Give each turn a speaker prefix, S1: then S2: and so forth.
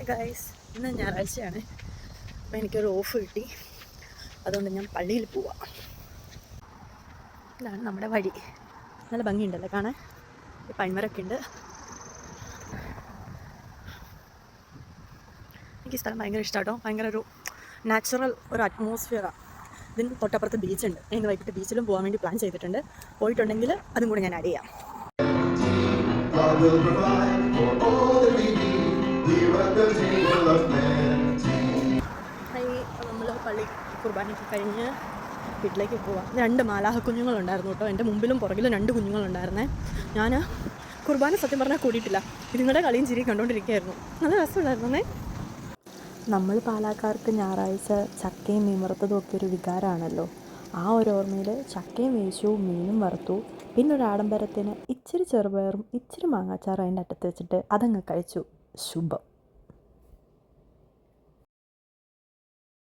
S1: Hi guys, ഇന്ന് ഞായറാഴ്ചയാണ്. അപ്പോൾ എനിക്കൊരു ഓഫ് കിട്ടി. അതുകൊണ്ട് ഞാൻ പള്ളിയിൽ പോവാം. ഇതാണ് നമ്മുടെ വഴി. നല്ല ഭംഗിയുണ്ടല്ലേ കാണാൻ. പൈമരൊക്കെ ഉണ്ട്. എനിക്ക് ഈ സ്ഥലം ഭയങ്കര ഇഷ്ടമാട്ടോ. ഭയങ്കര ഒരു നാച്ചുറൽ ഒരു അറ്റ്മോസ്ഫിയറാണ്. ഇതിന് തൊട്ടപ്പുറത്ത് ബീച്ചുണ്ട്. ഇന്ന് വൈകിട്ട് ബീച്ചിലും പോകാൻ വേണ്ടി പ്ലാൻ ചെയ്തിട്ടുണ്ട്. പോയിട്ടുണ്ടെങ്കിൽ അതും കൂടി ഞാൻ ആഡ് ചെയ്യാം. നമ്മൾ പള്ളി കുർബാനയൊക്കെ കഴിഞ്ഞ് വീട്ടിലേക്ക് പോവാം. 2 മാലാഹ കുഞ്ഞുങ്ങളുണ്ടായിരുന്നു കേട്ടോ. എൻ്റെ മുമ്പിലും പുറകിലും 2 കുഞ്ഞുങ്ങളുണ്ടായിരുന്നേ. ഞാൻ കുർബാന സത്യം പറഞ്ഞാൽ കൂടിയിട്ടില്ല. ഇതുങ്ങളുടെ കളിയും ചിരിയും കണ്ടുകൊണ്ടിരിക്കുകയായിരുന്നു. നല്ല രസമുണ്ടായിരുന്നേ. നമ്മൾ പാലക്കാർക്ക് ഞായറാഴ്ച ചക്കയും മീൻ വറുത്തതും ഒക്കെ ഒരു വികാരമാണല്ലോ. ആ ഒരു ഓർമ്മയിൽ ചക്കയും വേവിച്ചു, മീനും വറുത്തു. പിന്നെ ഒരു ആഡംബരത്തിന് ഇച്ചിരി ചെറുപയറും ഇച്ചിരി മാങ്ങാച്ചാറും അതിൻ്റെ അറ്റത്ത് വെച്ചിട്ട് അതങ്ങ് കഴിച്ചു. ശുഭം.